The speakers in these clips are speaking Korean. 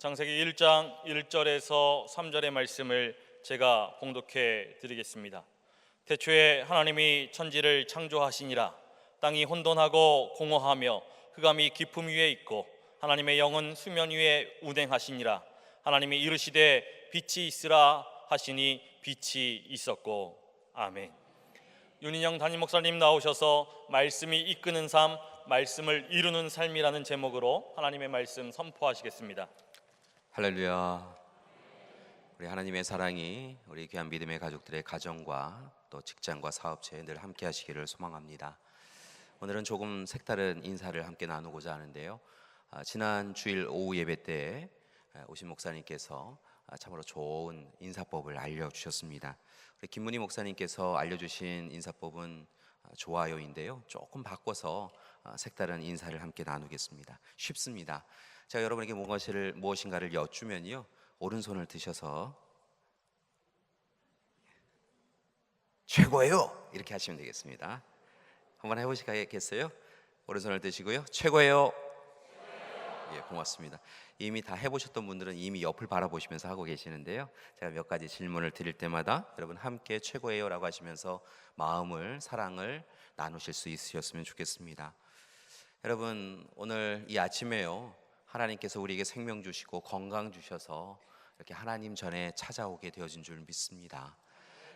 창세기 1장 1절에서 3절의 말씀을 제가 봉독해 드리겠습니다. 태초에 하나님이 천지를 창조하시니라. 땅이 혼돈하고 공허하며 흑암이 깊음 위에 있고 하나님의 영은 수면 위에 운행하시니라. 하나님이 이르시되 빛이 있으라 하시니 빛이 있었고. 아멘. 윤인영 담임 목사님 나오셔서 말씀이 이끄는 삶, 말씀을 이루는 삶이라는 제목으로 하나님의 말씀 선포하시겠습니다. 할렐루야. 우리 하나님의 사랑이 우리 귀한 믿음의 가족들의 가정과 또 직장과 사업체에 늘 함께 하시기를 소망합니다. 오늘은 조금 색다른 인사를 함께 나누고자 하는데요, 지난 주일 오후 예배 때 오신 목사님께서 참으로 좋은 인사법을 알려주셨습니다. 우리 김문희 목사님께서 알려주신 인사법은 좋아요인데요, 조금 바꿔서 색다른 인사를 함께 나누겠습니다. 쉽습니다. 제가 여러분에게 무엇인가를 여쭈면요, 오른손을 드셔서 최고예요 이렇게 하시면 되겠습니다. 한번 해보시겠어요? 오른손을 드시고요, 최고예요. 예, 고맙습니다. 이미 다 해보셨던 분들은 이미 옆을 바라보시면서 하고 계시는데요, 제가 몇 가지 질문을 드릴 때마다 여러분 함께 최고예요 라고 하시면서 마음을, 사랑을 나누실 수 있으셨으면 좋겠습니다. 여러분, 오늘 이 아침에요, 하나님께서 우리에게 생명 주시고 건강 주셔서 이렇게 하나님 전에 찾아오게 되어진 줄 믿습니다.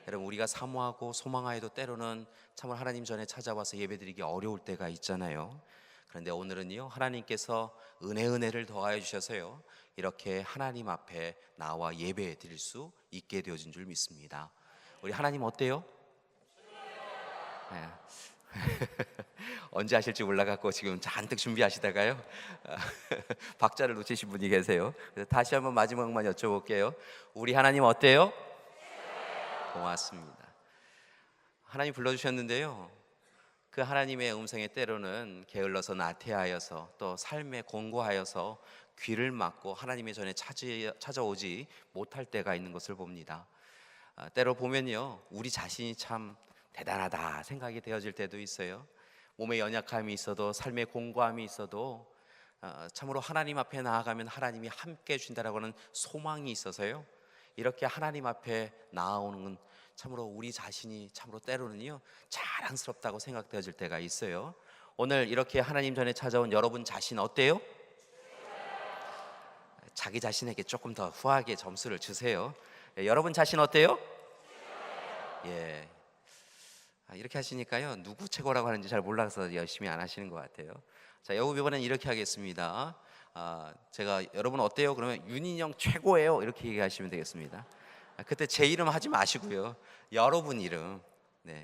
여러분, 우리가 사모하고 소망하여도 때로는 참으로 하나님 전에 찾아와서 예배드리기 어려울 때가 있잖아요. 그런데 오늘은요, 하나님께서 은혜를 더하여 주셔서요, 이렇게 하나님 앞에 나와 예배 드릴 수 있게 되어진 줄 믿습니다. 우리 하나님 어때요? 네. 언제 하실지 몰라갖고 지금 잔뜩 준비하시다가요 박자를 놓치신 분이 계세요. 그래서 다시 한번 마지막만 여쭤볼게요. 우리 하나님 어때요? 고맙습니다. 하나님 불러주셨는데요, 그 하나님의 음성에 때로는 게을러서 나태하여서 또 삶에 공고하여서 귀를 막고 하나님의 전에 찾아오지 못할 때가 있는 것을 봅니다. 때로 보면요, 우리 자신이 참 대단하다 생각이 되어질 때도 있어요. 몸에 연약함이 있어도, 삶의 공고함이 있어도 참으로 하나님 앞에 나아가면 하나님이 함께 해준다라고 하는 소망이 있어서요, 이렇게 하나님 앞에 나아오는 참으로 우리 자신이 참으로 때로는요 자랑스럽다고 생각되어질 때가 있어요. 오늘 이렇게 하나님 전에 찾아온 여러분 자신 어때요? 자기 자신에게 조금 더 후하게 점수를 주세요. 여러분 자신 어때요? 예. 이렇게 하시니까요, 누구 최고라고 하는지 잘 몰라서 열심히 안 하시는 것 같아요. 자, 이번엔 이렇게 하겠습니다. 제가 여러분 어때요? 그러면 윤인영 최고예요 이렇게 얘기하시면 되겠습니다. 그때 제 이름 하지 마시고요, 여러분 이름,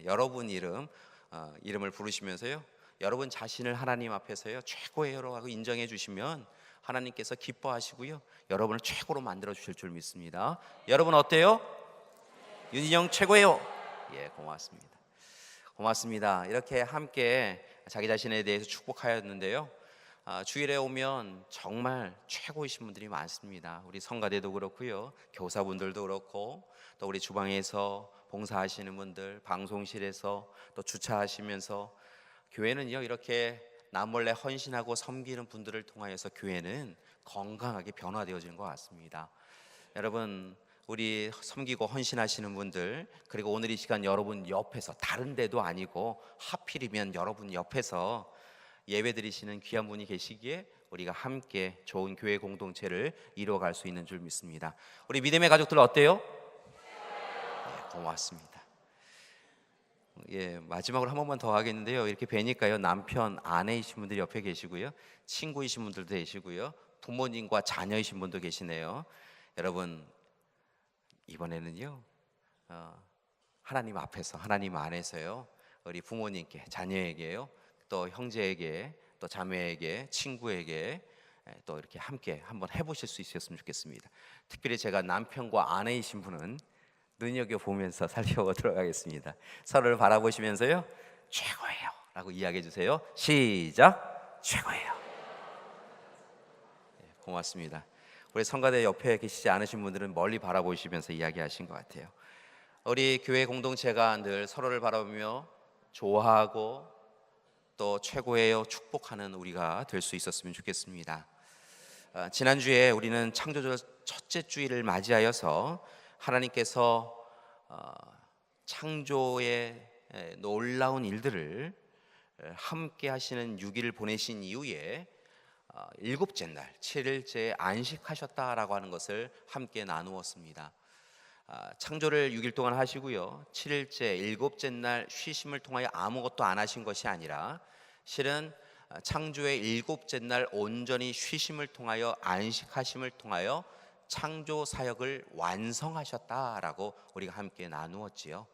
여러분 이름을 부르시면서요, 여러분 자신을 하나님 앞에서요 최고예요라고 하고 인정해 주시면 하나님께서 기뻐하시고요, 여러분을 최고로 만들어 주실 줄 믿습니다. 여러분 어때요? 윤인영 최고예요. 예, 고맙습니다. 고맙습니다. 이렇게 함께 자기 자신에 대해서 축복하였는데요, 주일에 오면 정말 최고이신 분들이 많습니다. 우리 성가대도 그렇고요, 교사분들도 그렇고, 또 우리 주방에서 봉사하시는 분들, 방송실에서 또 주차하시면서, 교회는요 이렇게 남몰래 헌신하고 섬기는 분들을 통하여서 교회는 건강하게 변화되어지는 것 같습니다. 여러분, 우리 섬기고 헌신하시는 분들, 그리고 오늘 이 시간 여러분 옆에서, 다른 데도 아니고 하필이면 여러분 옆에서 예배 드리시는 귀한 분이 계시기에 우리가 함께 좋은 교회 공동체를 이루어갈 수 있는 줄 믿습니다. 우리 믿음의 가족들 어때요? 네, 고맙습니다. 예, 마지막으로 한 번만 더 하겠는데요, 이렇게 뵈니까요, 남편, 아내이신 분들이 옆에 계시고요, 친구이신 분들도 계시고요, 부모님과 자녀이신 분도 계시네요. 여러분, 이번에는요 하나님 앞에서, 하나님 안에서요, 우리 부모님께, 자녀에게요, 또 형제에게, 또 자매에게, 친구에게 또 이렇게 함께 한번 해보실 수 있었으면 좋겠습니다. 특별히 제가 남편과 아내이신 분은 눈여겨보면서 살펴보도록 하겠습니다. 서로를 바라보시면서요, 최고예요 라고 이야기해 주세요. 시작. 최고예요. 네, 고맙습니다. 우리 성가대 옆에 계시지 않으신 분들은 멀리 바라보시면서 이야기하신 것 같아요. 우리 교회 공동체가 늘 서로를 바라보며 좋아하고 또 최고예요 축복하는 우리가 될 수 있었으면 좋겠습니다. 지난주에 우리는 창조절 첫째 주일을 맞이하여서 하나님께서 창조의 놀라운 일들을 함께 하시는 6일을 보내신 이후에 일곱째 날 7일째에 안식하셨다라고 하는 것을 함께 나누었습니다. 창조를 6일 동안 하시고요, 7일째 일곱째 날 쉬심을 통하여 아무것도 안 하신 것이 아니라 실은 창조의 일곱째 날 온전히 쉬심을 통하여 안식하심을 통하여 창조 사역을 완성하셨다라고 우리가 함께 나누었지요.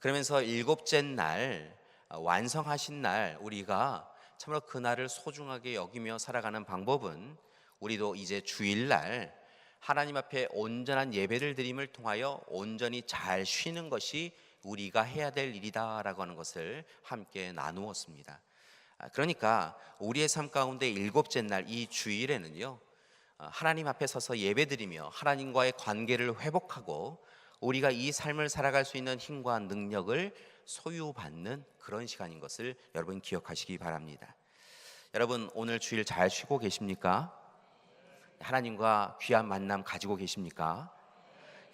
그러면서 일곱째 날 완성하신 날 우리가 참으로 그날을 소중하게 여기며 살아가는 방법은 우리도 이제 주일날 하나님 앞에 온전한 예배를 드림을 통하여 온전히 잘 쉬는 것이 우리가 해야 될 일이다라고 하는 것을 함께 나누었습니다. 그러니까 우리의 삶 가운데 일곱째 날 이 주일에는요, 하나님 앞에 서서 예배드리며 하나님과의 관계를 회복하고 우리가 이 삶을 살아갈 수 있는 힘과 능력을 소유받는 그런 시간인 것을 여러분 기억하시기 바랍니다. 여러분 오늘 주일 잘 쉬고 계십니까? 하나님과 귀한 만남 가지고 계십니까?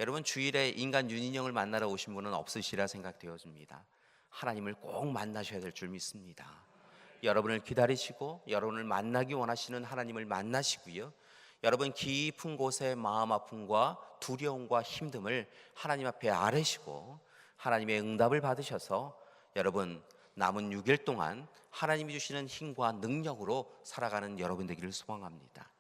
여러분 주일에 인간 윤인영을 만나러 오신 분은 없으시라 생각되어집니다. 하나님을 꼭 만나셔야 될 줄 믿습니다. 여러분을 기다리시고 여러분을 만나기 원하시는 하나님을 만나시고요, 여러분 깊은 곳에 마음 아픔과 두려움과 힘듦을 하나님 앞에 아뢰시고 하나님의 응답을 받으셔서 여러분 남은 6일 동안 하나님이 주시는 힘과 능력으로 살아가는 여러분 되기를 소망합니다.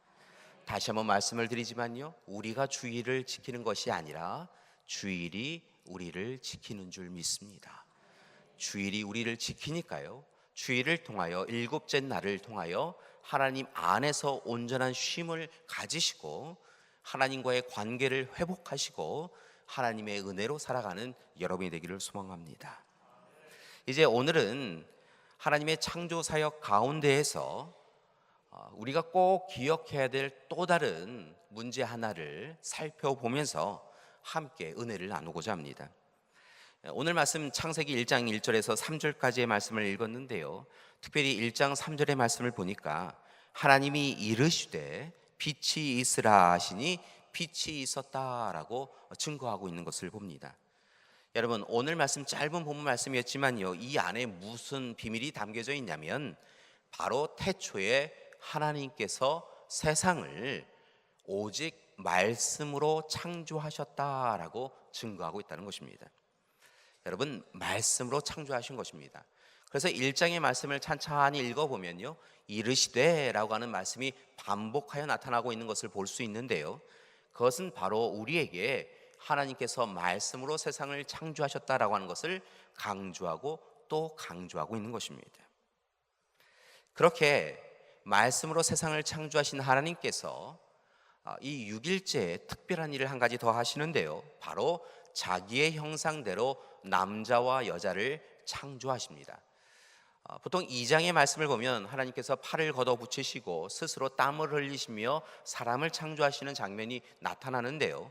다시 한번 말씀을 드리지만요, 우리가 주일을 지키는 것이 아니라 주일이 우리를 지키는 줄 믿습니다. 주일이 우리를 지키니까요, 주일을 통하여 일곱째 날을 통하여 하나님 안에서 온전한 쉼을 가지시고 하나님과의 관계를 회복하시고 하나님의 은혜로 살아가는 여러분이 되기를 소망합니다. 이제 오늘은 하나님의 창조 사역 가운데에서 우리가 꼭 기억해야 될 또 다른 문제 하나를 살펴보면서 함께 은혜를 나누고자 합니다. 오늘 말씀 창세기 1장 1절에서 3절까지의 말씀을 읽었는데요, 특별히 1장 3절의 말씀을 보니까 하나님이 이르시되 빛이 있으라 하시니 빛이 있었다라고 증거하고 있는 것을 봅니다. 여러분 오늘 말씀 짧은 본문 말씀이었지만요, 이 안에 무슨 비밀이 담겨져 있냐면 바로 태초에 하나님께서 세상을 오직 말씀으로 창조하셨다라고 증거하고 있다는 것입니다. 여러분 말씀으로 창조하신 것입니다. 그래서 1장의 말씀을 찬찬히 읽어보면요, 이르시되 라고 하는 말씀이 반복하여 나타나고 있는 것을 볼 수 있는데요, 그것은 바로 우리에게 하나님께서 말씀으로 세상을 창조하셨다라고 하는 것을 강조하고 또 강조하고 있는 것입니다. 그렇게 말씀으로 세상을 창조하신 하나님께서 이 6일째에 특별한 일을 한 가지 더 하시는데요, 바로 자기의 형상대로 남자와 여자를 창조하십니다. 보통 2장의 말씀을 보면 하나님께서 팔을 걷어 붙이시고 스스로 땀을 흘리시며 사람을 창조하시는 장면이 나타나는데요,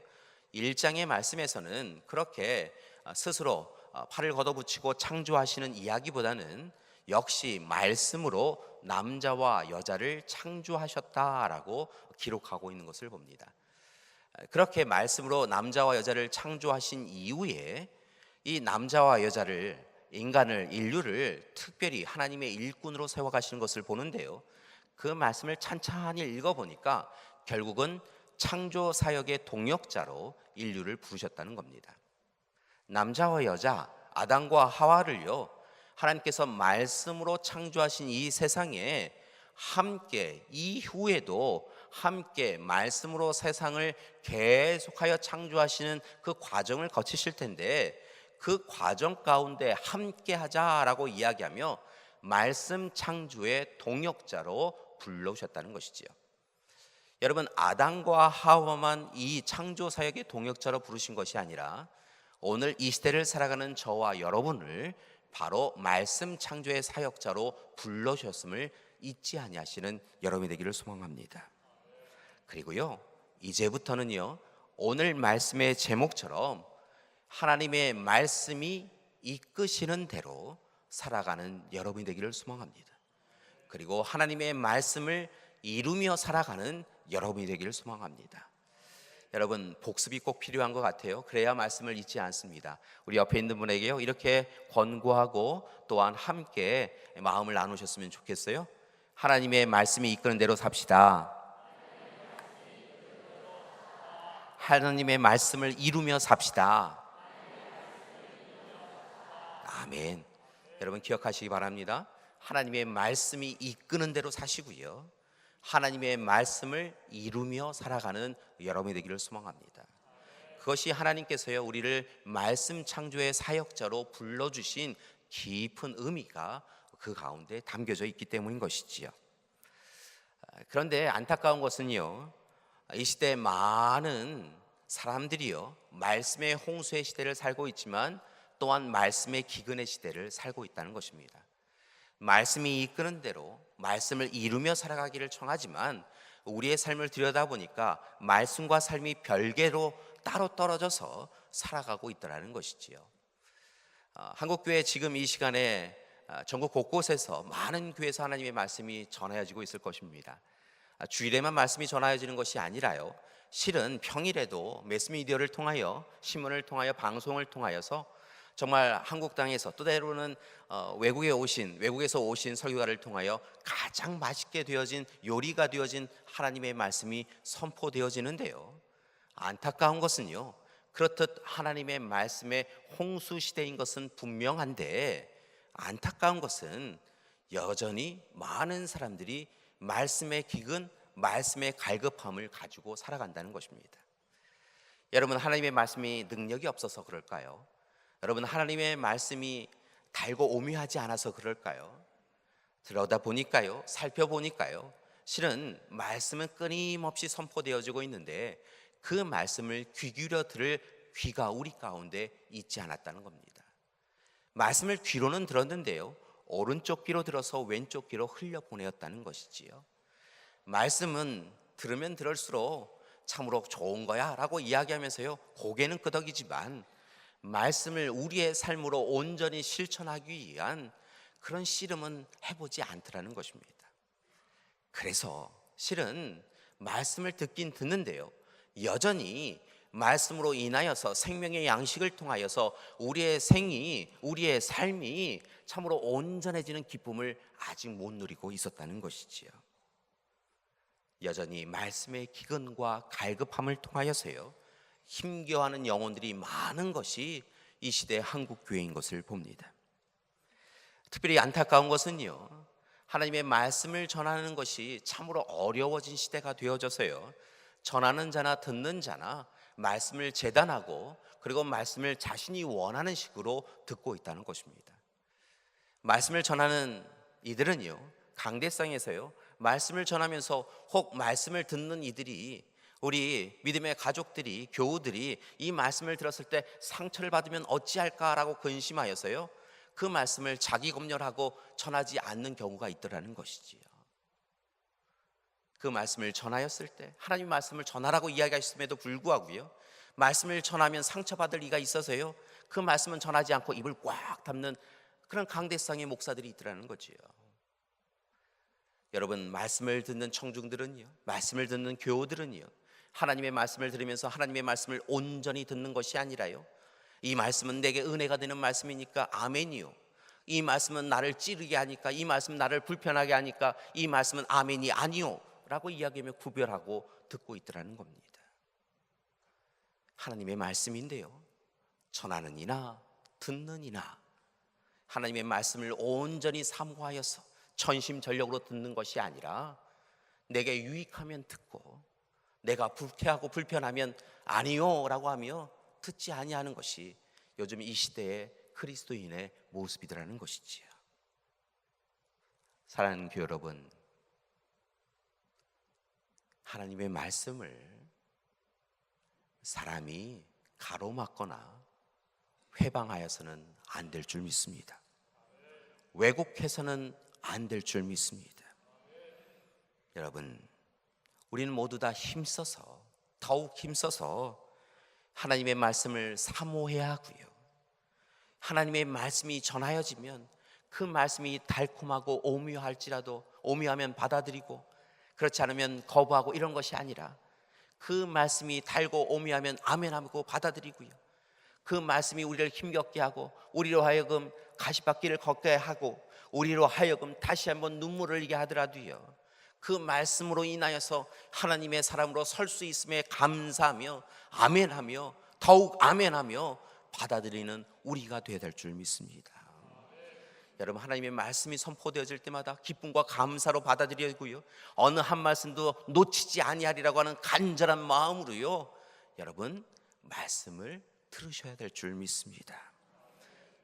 1장의 말씀에서는 그렇게 스스로 팔을 걷어 붙이고 창조하시는 이야기보다는 역시 말씀으로 남자와 여자를 창조하셨다라고 기록하고 있는 것을 봅니다. 그렇게 말씀으로 남자와 여자를 창조하신 이후에 이 남자와 여자를, 인간을, 인류를 특별히 하나님의 일꾼으로 세워가시는 것을 보는데요, 그 말씀을 찬찬히 읽어보니까 결국은 창조 사역의 동역자로 인류를 부르셨다는 겁니다. 남자와 여자, 아담과 하와를요, 하나님께서 말씀으로 창조하신 이 세상에 함께 이후에도 함께 말씀으로 세상을 계속하여 창조하시는 그 과정을 거치실 텐데, 그 과정 가운데 함께 하자라고 이야기하며 말씀 창조의 동역자로 불러오셨다는 것이지요. 여러분 아담과 하와만 이 창조 사역의 동역자로 부르신 것이 아니라 오늘 이 시대를 살아가는 저와 여러분을 바로 말씀 창조의 사역자로 불러주셨음을 잊지 아니하시는 여러분이 되기를 소망합니다. 그리고요, 이제부터는요, 오늘 말씀의 제목처럼 하나님의 말씀이 이끄시는 대로 살아가는 여러분이 되기를 소망합니다. 그리고 하나님의 말씀을 이루며 살아가는 여러분이 되기를 소망합니다. 여러분, 복습이 꼭 필요한 것 같아요. 그래야 말씀을 잊지 않습니다. 우리 옆에 있는 분에게요, 이렇게 권고하고 또한 함께 마음을 나누셨으면 좋겠어요. 하나님의 말씀이 이끄는 대로 삽시다. 하나님의 말씀을 이루며 삽시다. 아멘. 여러분 기억하시기 바랍니다. 하나님의 말씀이 이끄는 대로 사시고요, 하나님의 말씀을 이루며 살아가는 여러분이 되기를 소망합니다. 그것이 하나님께서요, 우리를 말씀 창조의 사역자로 불러주신 깊은 의미가 그 가운데 담겨져 있기 때문인 것이지요. 그런데 안타까운 것은요, 이 시대에 많은 사람들이요, 말씀의 홍수의 시대를 살고 있지만 또한 말씀의 기근의 시대를 살고 있다는 것입니다. 말씀이 이끄는 대로 말씀을 이루며 살아가기를 청하지만 우리의 삶을 들여다보니까 말씀과 삶이 별개로 따로 떨어져서 살아가고 있다는 것이지요. 한국교회 지금 이 시간에 전국 곳곳에서 많은 교회에서 하나님의 말씀이 전해지고 있을 것입니다. 주일에만 말씀이 전해지는 것이 아니라요, 실은 평일에도 매스미디어를 통하여, 신문을 통하여, 방송을 통하여서 정말 한국 땅에서, 또 때로는 외국에서 오신 설교가를 통하여 가장 맛있게 되어진, 요리가 되어진 하나님의 말씀이 선포되어지는데요, 안타까운 것은요, 그렇듯 하나님의 말씀의 홍수 시대인 것은 분명한데, 안타까운 것은 여전히 많은 사람들이 말씀의 기근, 말씀의 갈급함을 가지고 살아간다는 것입니다. 여러분, 하나님의 말씀이 능력이 없어서 그럴까요? 여러분, 하나님의 말씀이 달고 오묘하지 않아서 그럴까요? 들여다보니까요, 살펴보니까요, 실은 말씀은 끊임없이 선포되어지고 있는데 그 말씀을 귀 기울여 들을 귀가 우리 가운데 있지 않았다는 겁니다. 말씀을 귀로는 들었는데요, 오른쪽 귀로 들어서 왼쪽 귀로 흘려보내었다는 것이지요. 말씀은 들으면 들을수록 참으로 좋은 거야 라고 이야기하면서요, 고개는 끄덕이지만 말씀을 우리의 삶으로 온전히 실천하기 위한 그런 씨름은 해보지 않더라는 것입니다. 그래서 실은 말씀을 듣긴 듣는데요, 여전히 말씀으로 인하여서 생명의 양식을 통하여서 우리의 우리의 삶이 참으로 온전해지는 기쁨을 아직 못 누리고 있었다는 것이지요. 여전히 말씀의 기근과 갈급함을 통하여서요, 힘겨워하는 영혼들이 많은 것이 이 시대의 한국 교회인 것을 봅니다. 특별히 안타까운 것은요, 하나님의 말씀을 전하는 것이 참으로 어려워진 시대가 되어져서요, 전하는 자나 듣는 자나 말씀을 재단하고 그리고 말씀을 자신이 원하는 식으로 듣고 있다는 것입니다. 말씀을 전하는 이들은요, 강대상에서요, 말씀을 전하면서 혹 말씀을 듣는 이들이, 우리 믿음의 가족들이, 교우들이 이 말씀을 들었을 때 상처를 받으면 어찌할까라고 근심하여서요, 그 말씀을 자기 검열하고 전하지 않는 경우가 있더라는 것이지요. 그 말씀을 전하였을 때, 하나님 말씀을 전하라고 이야기하셨음에도 불구하고요, 말씀을 전하면 상처받을 리가 있어서요, 그 말씀은 전하지 않고 입을 꽉 닫는 그런 강대상의 목사들이 있더라는 거지요. 여러분, 말씀을 듣는 청중들은요, 말씀을 듣는 교우들은요, 하나님의 말씀을 들으면서 하나님의 말씀을 온전히 듣는 것이 아니라요, 이 말씀은 내게 은혜가 되는 말씀이니까 아멘이요, 이 말씀은 나를 찌르게 하니까, 이 말씀은 나를 불편하게 하니까 이 말씀은 아멘이 아니요 라고 이야기하며 구별하고 듣고 있더라는 겁니다. 하나님의 말씀인데요, 전하는 이나 듣는 이나 하나님의 말씀을 온전히 사모하여서 전심전력으로 듣는 것이 아니라 내게 유익하면 듣고 내가 불쾌하고 불편하면 아니요 라고 하며 듣지 아니하는 것이 요즘 이 시대의 그리스도인의 모습이더라는 것이지요. 사랑하는 교회 여러분, 하나님의 말씀을 사람이 가로막거나 회방하여서는 안 될 줄 믿습니다. 왜곡해서는 안 될 줄 믿습니다. 여러분, 우리는 모두 다 힘써서, 더욱 힘써서 하나님의 말씀을 사모해야 하고요, 하나님의 말씀이 전하여지면 그 말씀이 달콤하고 오묘할지라도 오묘하면 받아들이고, 그렇지 않으면 거부하고 이런 것이 아니라 그 말씀이 달고 오미하면 아멘하고 받아들이고요, 그 말씀이 우리를 힘겹게 하고 우리로 하여금 가시밭길을 걷게 하고 우리로 하여금 다시 한번 눈물을 흘리게 하더라도요, 그 말씀으로 인하여서 하나님의 사람으로 설 수 있음에 감사하며 아멘하며 더욱 아멘하며 받아들이는 우리가 되어야 될 줄 믿습니다. 여러분, 하나님의 말씀이 선포되어질 때마다 기쁨과 감사로 받아들이고요, 어느 한 말씀도 놓치지 아니하리라고 하는 간절한 마음으로요, 여러분 말씀을 들으셔야 될 줄 믿습니다.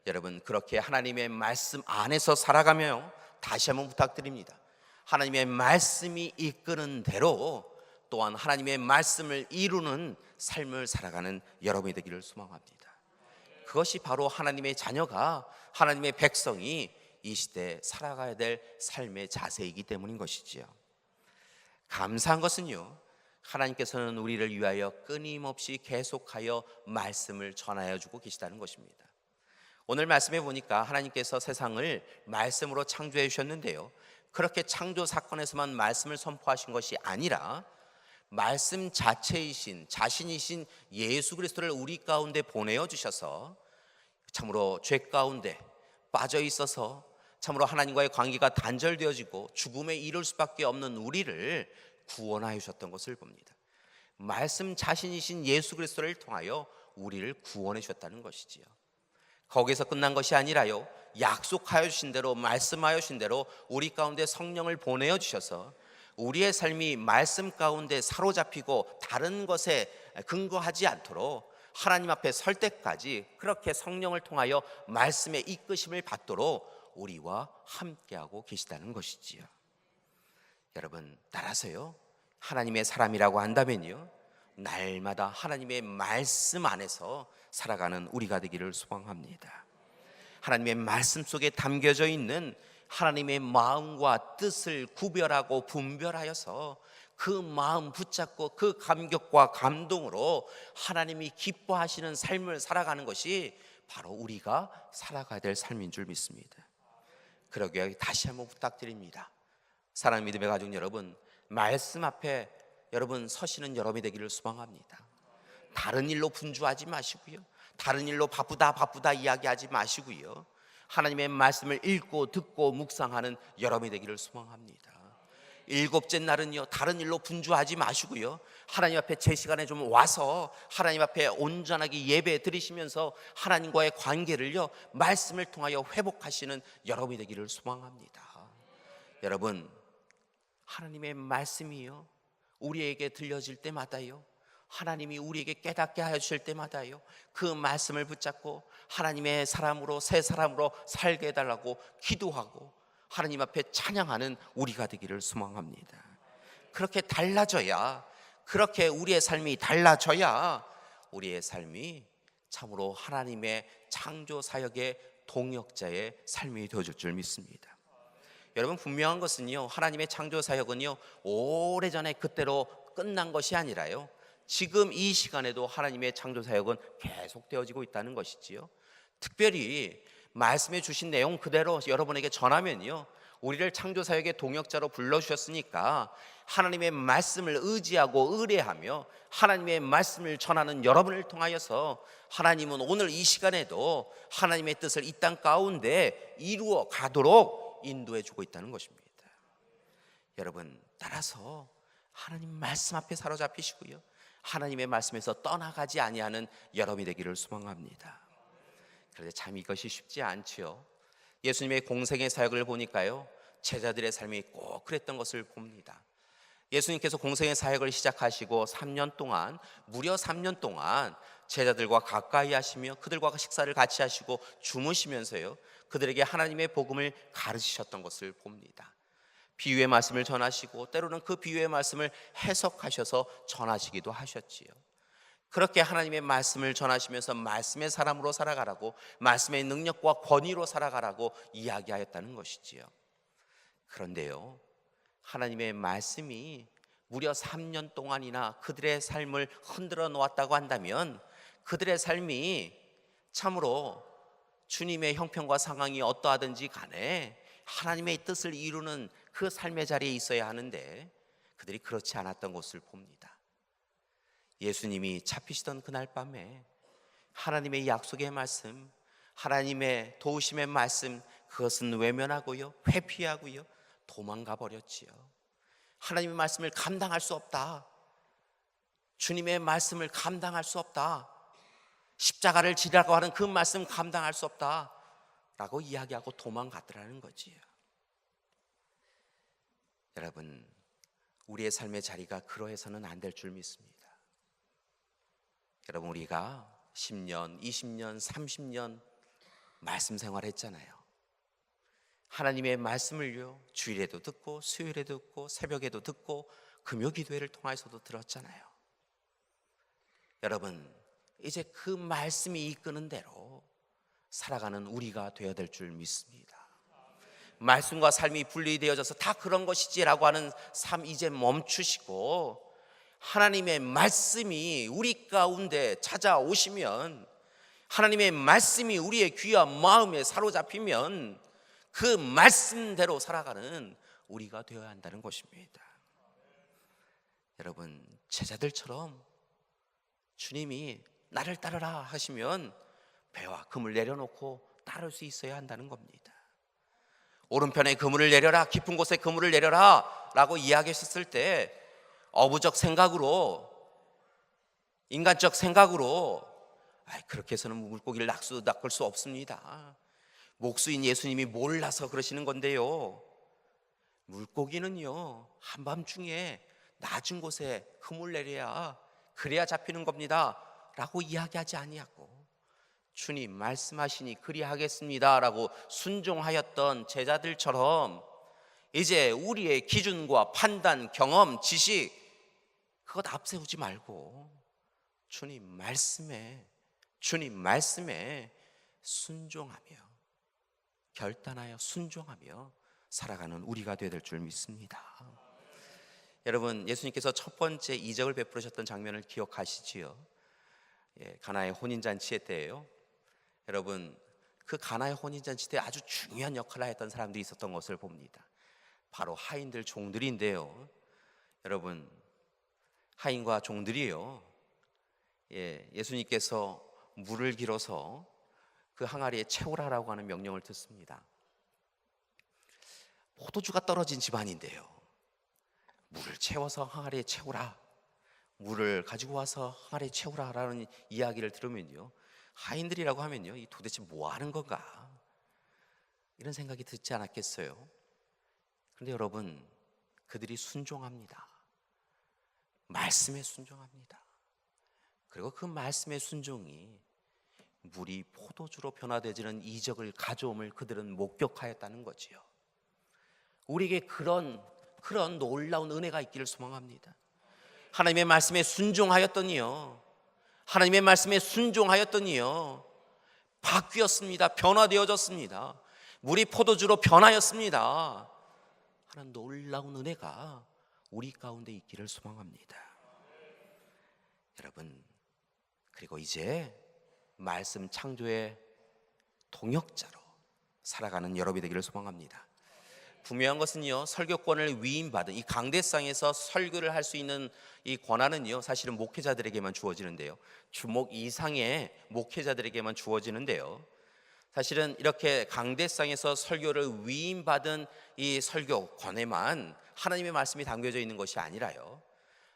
여러분, 그렇게 하나님의 말씀 안에서 살아가며 다시 한번 부탁드립니다. 하나님의 말씀이 이끄는 대로 또한 하나님의 말씀을 이루는 삶을 살아가는 여러분이 되기를 소망합니다. 그것이 바로 하나님의 자녀가, 하나님의 백성이 이 시대에 살아가야 될 삶의 자세이기 때문인 것이지요. 감사한 것은요, 하나님께서는 우리를 위하여 끊임없이 계속하여 말씀을 전하여 주고 계시다는 것입니다. 오늘 말씀해 보니까 하나님께서 세상을 말씀으로 창조해 주셨는데요, 그렇게 창조 사건에서만 말씀을 선포하신 것이 아니라 말씀 자체이신 자신이신 예수 그리스도를 우리 가운데 보내어 주셔서 참으로 죄 가운데 빠져 있어서 참으로 하나님과의 관계가 단절되어지고 죽음에 이를 수밖에 없는 우리를 구원하여 주셨던 것을 봅니다. 말씀 자신이신 예수 그리스도를 통하여 우리를 구원해 주셨다는 것이지요. 거기서 끝난 것이 아니라요, 약속하여 주신 대로, 말씀하여 주신 대로 우리 가운데 성령을 보내어 주셔서 우리의 삶이 말씀 가운데 사로잡히고 다른 것에 근거하지 않도록 하나님 앞에 설 때까지 그렇게 성령을 통하여 말씀의 이끄심을 받도록 우리와 함께하고 계시다는 것이지요. 여러분, 따라서요, 하나님의 사람이라고 한다면요, 날마다 하나님의 말씀 안에서 살아가는 우리가 되기를 소망합니다. 하나님의 말씀 속에 담겨져 있는 하나님의 마음과 뜻을 구별하고 분별하여서 그 마음 붙잡고 그 감격과 감동으로 하나님이 기뻐하시는 삶을 살아가는 것이 바로 우리가 살아가야 될 삶인 줄 믿습니다. 그러기에 다시 한번 부탁드립니다. 사랑하는 믿음의 가족 여러분, 말씀 앞에 여러분 서시는 여러분이 되기를 소망합니다. 다른 일로 분주하지 마시고요, 다른 일로 바쁘다 이야기하지 마시고요, 하나님의 말씀을 읽고 듣고 묵상하는 여러분이 되기를 소망합니다. 일곱째 날은요, 다른 일로 분주하지 마시고요, 하나님 앞에 제 시간에 좀 와서 하나님 앞에 온전하게 예배 드리시면서 하나님과의 관계를요, 말씀을 통하여 회복하시는 여러분이 되기를 소망합니다. 여러분, 하나님의 말씀이요, 우리에게 들려질 때마다요, 하나님이 우리에게 깨닫게 하여 주실 때마다요, 그 말씀을 붙잡고 하나님의 사람으로, 새 사람으로 살게 해달라고 기도하고 하나님 앞에 찬양하는 우리가 되기를 소망합니다. 그렇게 달라져야, 그렇게 우리의 삶이 달라져야 우리의 삶이 참으로 하나님의 창조 사역의 동역자의 삶이 되어질 줄 믿습니다. 여러분, 분명한 것은요, 하나님의 창조 사역은요, 오래전에 그때로 끝난 것이 아니라요, 지금 이 시간에도 하나님의 창조 사역은 계속되어지고 있다는 것이지요. 특별히 말씀해 주신 내용 그대로 여러분에게 전하면요, 우리를 창조 사역의 동역자로 불러주셨으니까 하나님의 말씀을 의지하고 의뢰하며 하나님의 말씀을 전하는 여러분을 통하여서 하나님은 오늘 이 시간에도 하나님의 뜻을 이 땅 가운데 이루어 가도록 인도해 주고 있다는 것입니다. 여러분, 따라서 하나님 말씀 앞에 사로잡히시고요, 하나님의 말씀에서 떠나가지 아니하는 여러분이 되기를 소망합니다. 그런데 참 이것이 쉽지 않지요. 예수님의 공생의 사역을 보니까요, 제자들의 삶이 꼭 그랬던 것을 봅니다. 예수님께서 공생의 사역을 시작하시고 3년 동안, 무려 3년 동안 제자들과 가까이 하시며 그들과 식사를 같이 하시고 주무시면서요, 그들에게 하나님의 복음을 가르치셨던 것을 봅니다. 비유의 말씀을 전하시고 때로는 그 비유의 말씀을 해석하셔서 전하시기도 하셨지요. 그렇게 하나님의 말씀을 전하시면서 말씀의 사람으로 살아가라고, 말씀의 능력과 권위로 살아가라고 이야기하였다는 것이지요. 그런데요, 하나님의 말씀이 무려 3년 동안이나 그들의 삶을 흔들어 놓았다고 한다면 그들의 삶이 참으로 주님의 형편과 상황이 어떠하든지 간에 하나님의 뜻을 이루는 그 삶의 자리에 있어야 하는데, 그들이 그렇지 않았던 것을 봅니다. 예수님이 잡히시던 그날 밤에 하나님의 약속의 말씀, 하나님의 도우심의 말씀, 그것은 외면하고요, 회피하고요, 도망가 버렸지요. 하나님의 말씀을 감당할 수 없다. 주님의 말씀을 감당할 수 없다. 십자가를 지라고 하는 그 말씀 감당할 수 없다 라고 이야기하고 도망가더라는 거지요. 여러분, 우리의 삶의 자리가 그러해서는 안 될 줄 믿습니다. 여러분, 우리가 10년, 20년, 30년 말씀 생활했잖아요. 하나님의 말씀을요, 주일에도 듣고 수요일에도 듣고 새벽에도 듣고 금요 기도회를 통해서도 들었잖아요. 여러분, 이제 그 말씀이 이끄는 대로 살아가는 우리가 되어야 될 줄 믿습니다. 말씀과 삶이 분리되어져서 다 그런 것이지라고 하는 삶 이제 멈추시고, 하나님의 말씀이 우리 가운데 찾아오시면, 하나님의 말씀이 우리의 귀와 마음에 사로잡히면 그 말씀대로 살아가는 우리가 되어야 한다는 것입니다. 여러분, 제자들처럼 주님이 나를 따르라 하시면 배와 그물 내려놓고 따를 수 있어야 한다는 겁니다. 오른편에 그물을 내려라, 깊은 곳에 그물을 내려라 라고 이야기하셨을 때 어부적 생각으로, 인간적 생각으로 그렇게 해서는 물고기를 낚을 수 없습니다. 목수인 예수님이 몰라서 그러시는 건데요, 물고기는요 한밤중에 낮은 곳에 그물 내려야, 그래야 잡히는 겁니다 라고 이야기하지 아니하고, 주님 말씀하시니 그리하겠습니다 라고 순종하였던 제자들처럼 이제 우리의 기준과 판단, 경험, 지식 그것 앞세우지 말고 주님 말씀에 순종하며, 결단하여 순종하며 살아가는 우리가 되어야 될 줄 믿습니다. 여러분, 예수님께서 첫 번째 이적을 베푸셨던 장면을 기억하시지요? 가나의 혼인잔치 때예요. 여러분, 그 가나의 혼인잔치 때 아주 중요한 역할을 했던 사람들이 있었던 것을 봅니다. 바로 하인들, 종들인데요. 여러분, 하인과 종들이요, 예수님께서 물을 길어서 그 항아리에 채우라라고 하는 명령을 듣습니다. 포도주가 떨어진 집안인데요, 물을 채워서 항아리에 채우라, 물을 가지고 와서 항아리에 채우라라는 이야기를 들으면요, 하인들이라고 하면요, 이 도대체 뭐 하는 건가, 이런 생각이 듣지 않았겠어요? 그런데 여러분, 그들이 순종합니다. 말씀에 순종합니다. 그리고 그 말씀의 순종이 물이 포도주로 변화되지는 이적을 가져옴을 그들은 목격하였다는 거지요. 우리에게 그런 놀라운 은혜가 있기를 소망합니다. 하나님의 말씀에 순종하였더니요, 바뀌었습니다. 변화되어졌습니다. 물이 포도주로 변하였습니다. 하는 놀라운 은혜가 우리 가운데 있기를 소망합니다. 여러분, 그리고 이제 말씀 창조의 동역자로 살아가는 여러분이 되기를 소망합니다. 분명한 것은요, 설교권을 위임받은 이 강대상에서 설교를 할 수 있는 이 권한은요, 사실은 목회자들에게만 주어지는데요, 주목 이상의 목회자들에게만 주어지는데요, 사실은 이렇게 강대상에서 설교를 위임받은 이 설교권에만 하나님의 말씀이 담겨져 있는 것이 아니라요,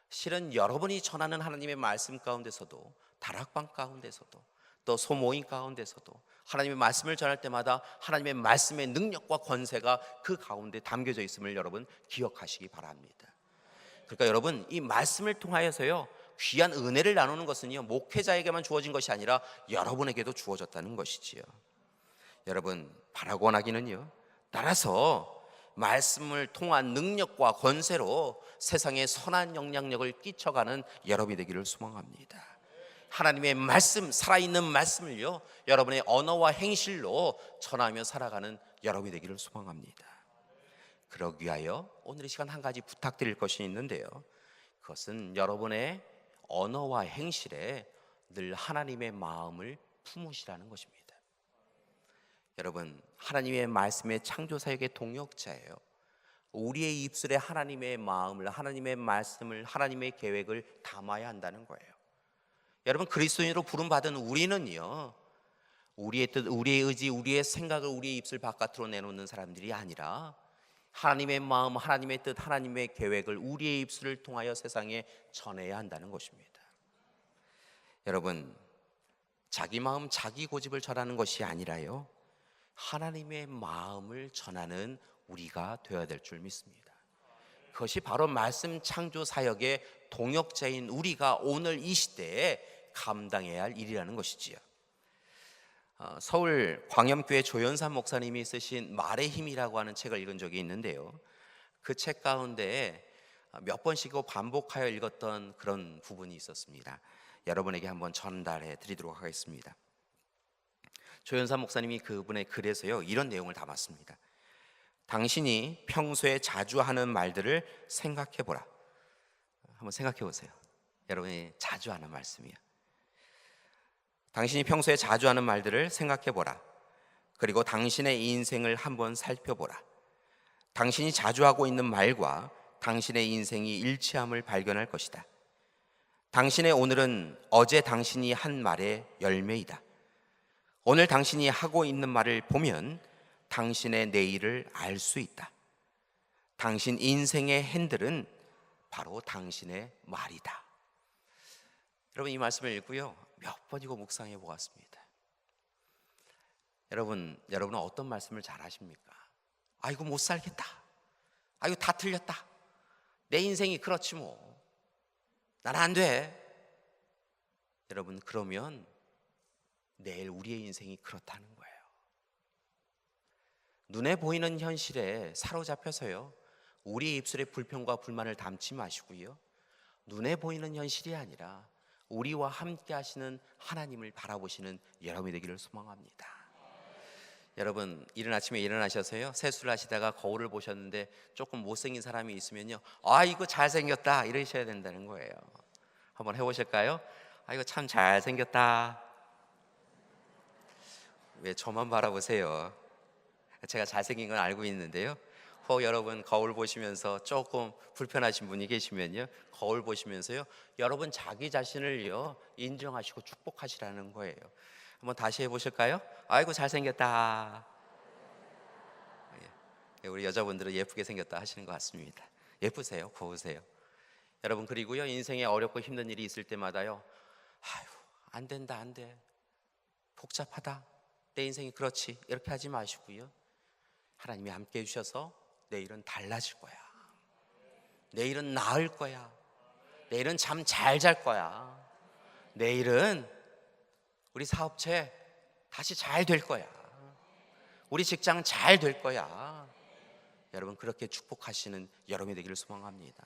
실은 여러분이 전하는 하나님의 말씀 가운데서도, 다락방 가운데서도, 또 소모임 가운데서도 하나님의 말씀을 전할 때마다 하나님의 말씀의 능력과 권세가 그 가운데 담겨져 있음을 여러분 기억하시기 바랍니다. 그러니까 여러분, 이 말씀을 통하여서요, 귀한 은혜를 나누는 것은요, 목회자에게만 주어진 것이 아니라 여러분에게도 주어졌다는 것이지요. 여러분, 바라고 원하기는요, 따라서 말씀을 통한 능력과 권세로 세상에 선한 영향력을 끼쳐가는 여러분이 되기를 소망합니다. 하나님의 말씀, 살아있는 말씀을요, 여러분의 언어와 행실로 전하며 살아가는 여러분이 되기를 소망합니다. 그러기 위하여 오늘 이 시간 한 가지 부탁드릴 것이 있는데요, 그것은 여러분의 언어와 행실에 늘 하나님의 마음을 품으시라는 것입니다. 여러분, 하나님의 말씀의 창조사역의 동역자예요. 우리의 입술에 하나님의 마음을, 하나님의 말씀을, 하나님의 계획을 담아야 한다는 거예요. 여러분, 그리스도인으로 부름받은 우리는요, 우리의 뜻, 우리의 의지, 우리의 생각을 우리의 입술 바깥으로 내놓는 사람들이 아니라 하나님의 마음, 하나님의 뜻, 하나님의 계획을 우리의 입술을 통하여 세상에 전해야 한다는 것입니다. 여러분, 자기 마음, 자기 고집을 전하는 것이 아니라요, 하나님의 마음을 전하는 우리가 되어야 될 줄 믿습니다. 그것이 바로 말씀 창조 사역의 동역자인 우리가 오늘 이 시대에 감당해야 할 일이라는 것이지요. 서울 광염교회 조연산 목사님이 쓰신 말의 힘이라고 하는 책을 읽은 적이 있는데요, 그 책 가운데 몇 번씩 반복하여 읽었던 그런 부분이 있었습니다. 여러분에게 한번 전달해 드리도록 하겠습니다. 조연산 목사님이 그분의 글에서요, 이런 내용을 담았습니다. 당신이 평소에 자주 하는 말들을 생각해 보라. 한번 생각해 보세요. 여러분이 자주 하는 말씀이요. 당신이 평소에 자주 하는 말들을 생각해 보라. 그리고 당신의 인생을 한번 살펴보라. 당신이 자주 하고 있는 말과 당신의 인생이 일치함을 발견할 것이다. 당신의 오늘은 어제 당신이 한 말의 열매이다. 오늘 당신이 하고 있는 말을 보면 당신의 내일을 알 수 있다. 당신 인생의 핸들은 바로 당신의 말이다. 여러분, 이 말씀을 읽고요, 몇 번이고 묵상해 보았습니다. 여러분은 어떤 말씀을 잘 하십니까? 아이고, 못 살겠다. 아이고, 다 틀렸다. 내 인생이 그렇지 뭐. 난 안 돼. 여러분, 그러면 내일 우리의 인생이 그렇다는 거예요. 눈에 보이는 현실에 사로잡혀서요, 우리의 입술에 불평과 불만을 담지 마시고요, 눈에 보이는 현실이 아니라 우리와 함께 하시는 하나님을 바라보시는 여러분이 되기를 소망합니다. 여러분, 이른 아침에 일어나셔서요, 세수를 하시다가 거울을 보셨는데 조금 못생긴 사람이 있으면요, 아이고 잘생겼다 이러셔야 된다는 거예요. 한번 해보실까요? 아이고 참 잘생겼다. 왜 저만 바라보세요? 제가 잘생긴 건 알고 있는데요, 혹 여러분 거울 보시면서 조금 불편하신 분이 계시면요, 거울 보시면서요, 여러분 자기 자신을요 인정하시고 축복하시라는 거예요. 한번 다시 해보실까요? 아이고 잘생겼다. 우리 여자분들은 예쁘게 생겼다 하시는 것 같습니다. 예쁘세요, 고우세요. 여러분, 그리고요, 인생에 어렵고 힘든 일이 있을 때마다요, 아유 안 된다, 안 돼, 복잡하다, 내 인생이 그렇지, 이렇게 하지 마시고요, 하나님이 함께 해주셔서 내일은 달라질 거야. 내일은 나을 거야. 내일은 잠 잘 잘 거야. 내일은 우리 사업체 다시 잘 될 거야. 우리 직장 잘 될 거야. 여러분, 그렇게 축복하시는 여러분이 되기를 소망합니다.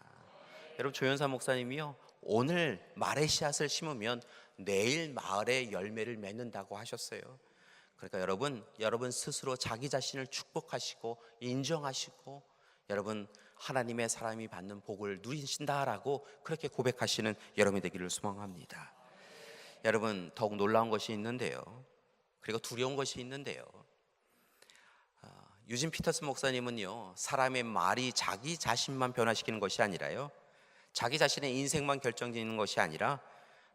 여러분, 조연사 목사님이요, 오늘 말의 씨앗을 심으면 내일 마을의 열매를 맺는다고 하셨어요. 그러니까 여러분 스스로 자기 자신을 축복하시고 인정하시고, 여러분 하나님의 사람이 받는 복을 누리신다라고 그렇게 고백하시는 여러분이 되기를 소망합니다. 여러분, 더욱 놀라운 것이 있는데요, 그리고 두려운 것이 있는데요, 유진 피터스 목사님은요, 사람의 말이 자기 자신만 변화시키는 것이 아니라요, 자기 자신의 인생만 결정짓는 것이 아니라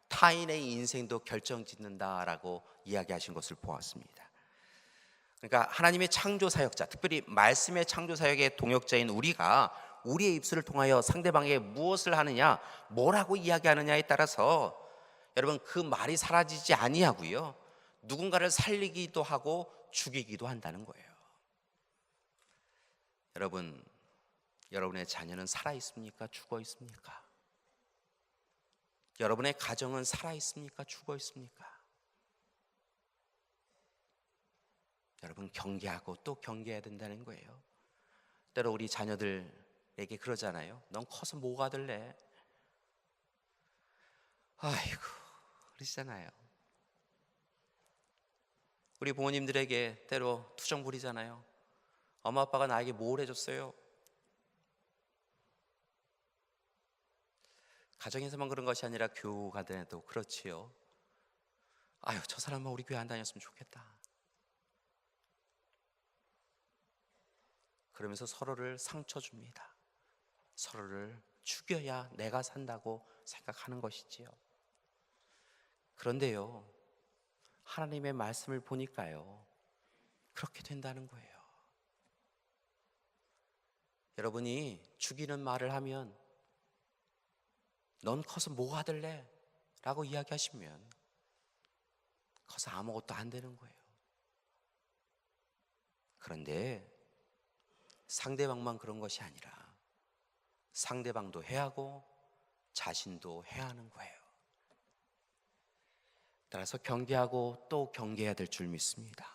타인의 인생도 결정짓는다라고 이야기하신 것을 보았습니다. 그러니까 하나님의 창조 사역자, 특별히 말씀의 창조 사역의 동역자인 우리가 우리의 입술을 통하여 상대방에게 무엇을 하느냐, 뭐라고 이야기하느냐에 따라서 여러분 그 말이 사라지지 아니하고요, 누군가를 살리기도 하고 죽이기도 한다는 거예요. 여러분, 여러분의 자녀는 살아 있습니까? 죽어 있습니까? 여러분의 가정은 살아 있습니까? 죽어 있습니까? 여러분, 경계하고 또 경계해야 된다는 거예요. 때로 우리 자녀들에게 그러잖아요. 넌 커서 뭐가 될래? 아이고, 그러시잖아요. 우리 부모님들에게 때로 투정 부리잖아요. 엄마 아빠가 나에게 뭘 해줬어요? 가정에서만 그런 것이 아니라 교우간에도 그렇지요. 아유, 저 사람만 우리 교회 안 다녔으면 좋겠다. 그러면서 서로를 상처 줍니다. 서로를 죽여야 내가 산다고 생각하는 것이지요. 그런데요, 하나님의 말씀을 보니까요, 그렇게 된다는 거예요. 여러분이 죽이는 말을 하면 넌 커서 뭐가 될래? 라고 이야기하시면 커서 아무것도 안 되는 거예요. 그런데 상대방만 그런 것이 아니라 상대방도 해야 하고 자신도 해야 하는 거예요. 따라서 경계하고 또 경계해야 될 줄 믿습니다.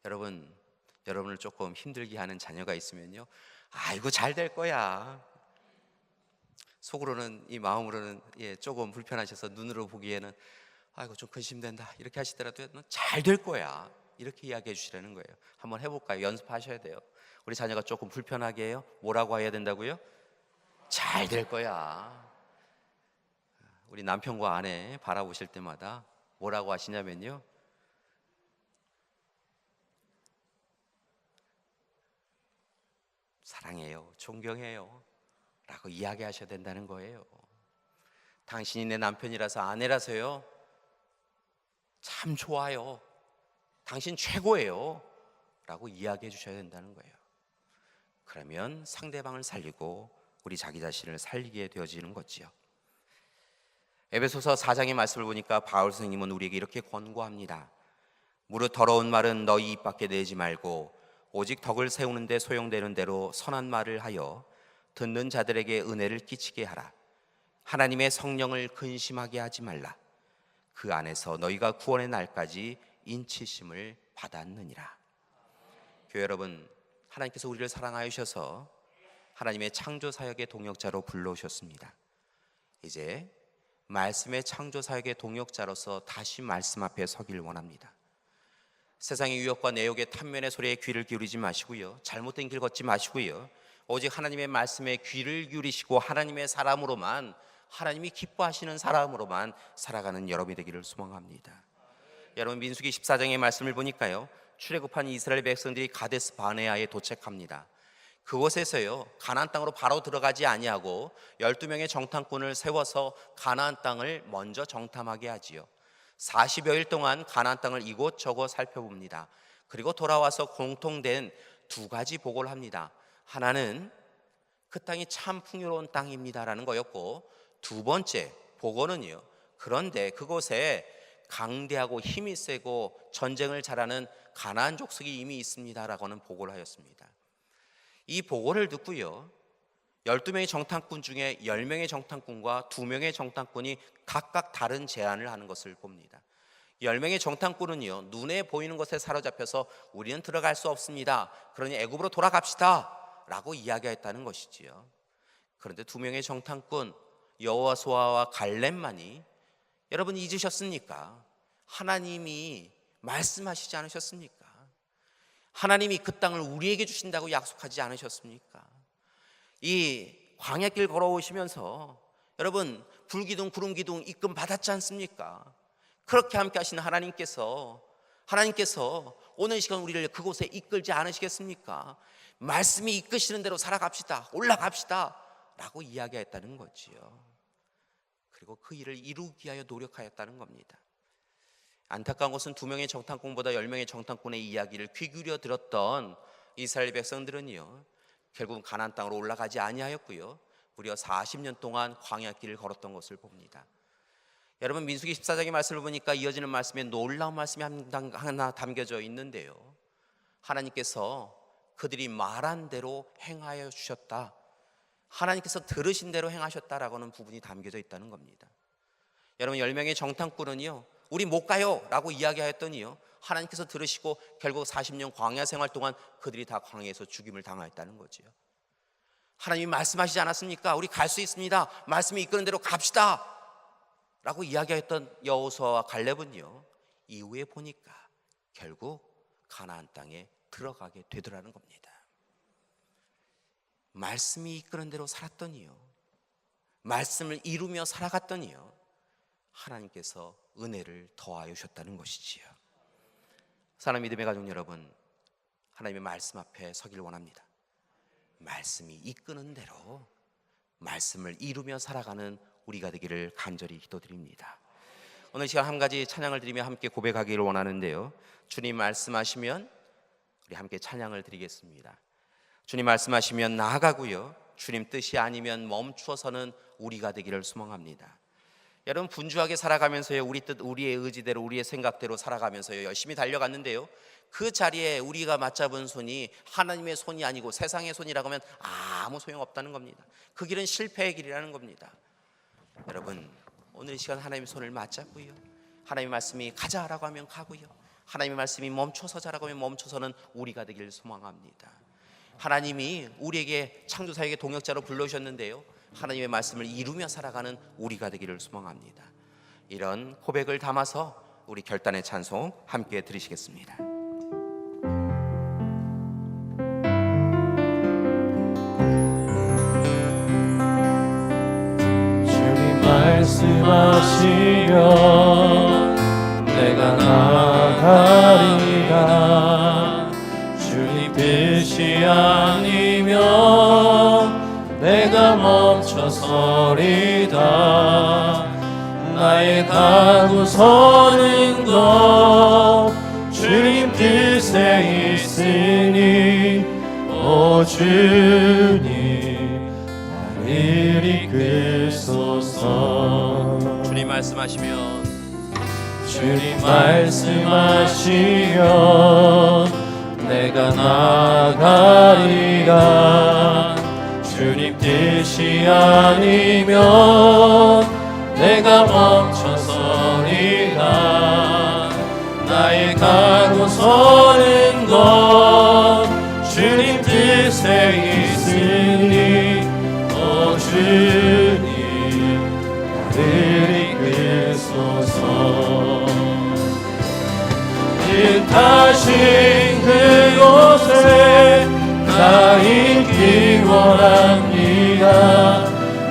여러분을 조금 힘들게 하는 자녀가 있으면요, 아이고 잘 될 거야. 속으로는, 이 마음으로는 조금 불편하셔서 눈으로 보기에는 아이고 좀 근심된다 이렇게 하시더라도 잘 될 거야 이렇게 이야기해 주시라는 거예요. 한번 해볼까요? 연습하셔야 돼요. 우리 자녀가 조금 불편하게 해요. 뭐라고 해야 된다고요? 잘 될 거야. 우리 남편과 아내 바라보실 때마다 뭐라고 하시냐면요, 사랑해요, 존경해요 라고 이야기하셔야 된다는 거예요. 당신이 내 남편이라서, 아내라서요, 참 좋아요, 당신 최고예요 라고 이야기해 주셔야 된다는 거예요. 그러면 상대방을 살리고 우리 자기 자신을 살리게 되어지는 거지요. 에베소서 4장의 말씀을 보니까 바울 선생님은 우리에게 이렇게 권고합니다. 무릇 더러운 말은 너희 입 밖에 내지 말고 오직 덕을 세우는 데 소용되는 대로 선한 말을 하여 듣는 자들에게 은혜를 끼치게 하라. 하나님의 성령을 근심하게 하지 말라. 그 안에서 너희가 구원의 날까지 인치심을 받았느니라. 교회 여러분, 하나님께서 우리를 사랑하여 주셔서 하나님의 창조 사역의 동역자로 불러오셨습니다. 이제 말씀의 창조 사역의 동역자로서 다시 말씀 앞에 서길 원합니다. 세상의 유혹과 내욕의 탐면의 소리에 귀를 기울이지 마시고요, 잘못된 길 걷지 마시고요, 오직 하나님의 말씀에 귀를 기울이시고 하나님의 사람으로만, 하나님이 기뻐하시는 사람으로만 살아가는 여러분이 되기를 소망합니다. 여러분, 민수기 14장의 말씀을 보니까요, 출애굽한 이스라엘 백성들이 가데스 바네아에 도착합니다. 그곳에서요, 가나안 땅으로 바로 들어가지 아니하고 12명의 정탐꾼을 세워서 가나안 땅을 먼저 정탐하게 하지요. 40여일 동안 가나안 땅을 이곳저곳 살펴봅니다. 그리고 돌아와서 공통된 두 가지 보고를 합니다. 하나는 그 땅이 참 풍요로운 땅입니다라는 거였고, 두 번째 보고는요, 그런데 그곳에 강대하고 힘이 세고 전쟁을 잘하는 가나안 족속이 이미 있습니다라고는 보고를 하였습니다. 이 보고를 듣고요, 12명의 정탐꾼 중에 10명의 정탐꾼과 2명의 정탐꾼이 각각 다른 제안을 하는 것을 봅니다. 10명의 정탐꾼은요, 눈에 보이는 것에 사로잡혀서 우리는 들어갈 수 없습니다, 그러니 애굽으로 돌아갑시다 라고 이야기했다는 것이지요. 그런데 2명의 정탐꾼 여호수아와 갈렙만이, 여러분 잊으셨습니까? 하나님이 말씀하시지 않으셨습니까? 하나님이 그 땅을 우리에게 주신다고 약속하지 않으셨습니까? 이 광야길 걸어오시면서 여러분 불기둥 구름기둥 입금 받았지 않습니까? 그렇게 함께 하신 하나님께서 오늘 시간 우리를 그곳에 이끌지 않으시겠습니까? 말씀이 이끄시는 대로 살아갑시다, 올라갑시다 라고 이야기했다는 거지요. 그리고 그 일을 이루기 위하여 노력하였다는 겁니다. 안타까운 것은 2명의 정탐꾼보다 10명의 정탐꾼의 이야기를 귀 기울여 들었던 이스라엘 백성들은요, 결국은 가나안 땅으로 올라가지 아니하였고요, 무려 40년 동안 광야길을 걸었던 것을 봅니다. 여러분, 민수기 14장의 말씀을 보니까 이어지는 말씀에 놀라운 말씀이 하나 담겨져 있는데요, 하나님께서 그들이 말한 대로 행하여 주셨다, 하나님께서 들으신 대로 행하셨다라고는 부분이 담겨져 있다는 겁니다. 여러분, 10명의 정탐꾼은요, 우리 못 가요 라고 이야기하였더니요, 하나님께서 들으시고 결국 40년 광야 생활 동안 그들이 다 광야에서 죽임을 당하였다는 거지요. 하나님이 말씀하시지 않았습니까? 우리 갈 수 있습니다, 말씀이 이끄는 대로 갑시다 라고 이야기했던 여호수아와 갈렙은요, 이후에 보니까 결국 가나안 땅에 들어가게 되더라는 겁니다. 말씀이 이끄는 대로 살았더니요, 말씀을 이루며 살아갔더니요, 하나님께서 은혜를 더하여 주셨다는 것이지요. 사랑하는 믿음의 가족 여러분, 하나님의 말씀 앞에 서기를 원합니다. 말씀이 이끄는 대로 말씀을 이루며 살아가는 우리가 되기를 간절히 기도드립니다. 오늘 시간 한 가지 찬양을 드리며 함께 고백하기를 원하는데요, 주님 말씀하시면 우리 함께 찬양을 드리겠습니다. 주님 말씀하시면 나아가고요, 주님 뜻이 아니면 멈추어서는 우리가 되기를 소망합니다. 여러분, 분주하게 살아가면서요, 우리 뜻, 우리의 의지대로, 우리의 생각대로 살아가면서요 열심히 달려갔는데요, 그 자리에 우리가 맞잡은 손이 하나님의 손이 아니고 세상의 손이라고 하면 아무 소용없다는 겁니다. 그 길은 실패의 길이라는 겁니다. 여러분, 오늘 이 시간 하나님의 손을 맞잡고요, 하나님의 말씀이 가자라고 하면 가고요, 하나님의 말씀이 멈춰서자라고 하면 멈춰서는 우리가 되기를 소망합니다. 하나님이 우리에게 창조사역의 동역자로 불러주셨는데요, 하나님의 말씀을 이루며 살아가는 우리가 되기를 소망합니다. 이런 고백을 담아서 우리 결단의 찬송 함께 들으시겠습니다. 주님 말씀하시면 내가 나아가리라. 주님 뜻이 아니면 내가 멈춰서리다. 나의 가고 서는 것 주님 뜻에 있으니 오 주님 나를 이끌소서. 주님 말씀하시면 주님 말씀하시면 내가 나아가리라. 주님 뜻이 아니면 내가 멈춰서리라. 나의 가고 서는 것 주님 뜻에 있으니 오 주님 나를 이끌소서. 뜻하신 그곳에 나 있기 원합니다.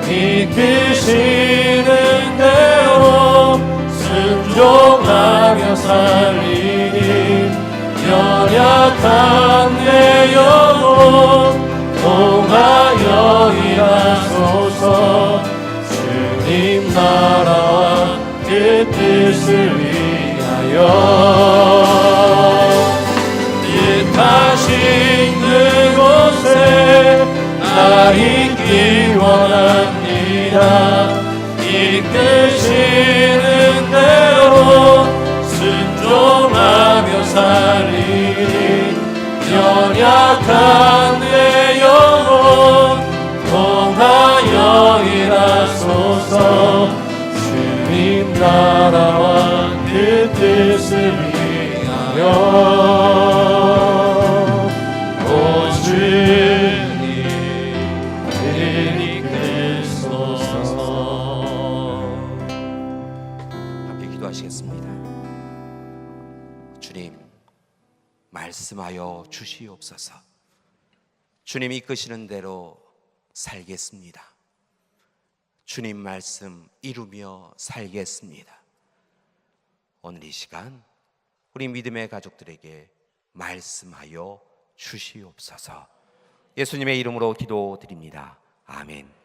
이끄시는 대로 순종하며 살리니 연약한 내 영혼 통하여 일하소서. 주님 나라와 그 뜻을 위하여 뜻하신 그곳에 나 있기 원합니다. 이끄시는 대로 순종하며 살리니 연약한 내 영혼 통하여 일하소서. 주님 나라와 그 뜻을 위하여 오 주님 이끌소서. 함께 기도하시겠습니다. 주님 말씀하여 주시옵소서. 주님 이끄시는 대로 살겠습니다. 주님 말씀 이루며 살겠습니다. 오늘 이 시간 우리 믿음의 가족들에게 말씀하여 주시옵소서. 예수님의 이름으로 기도드립니다. 아멘.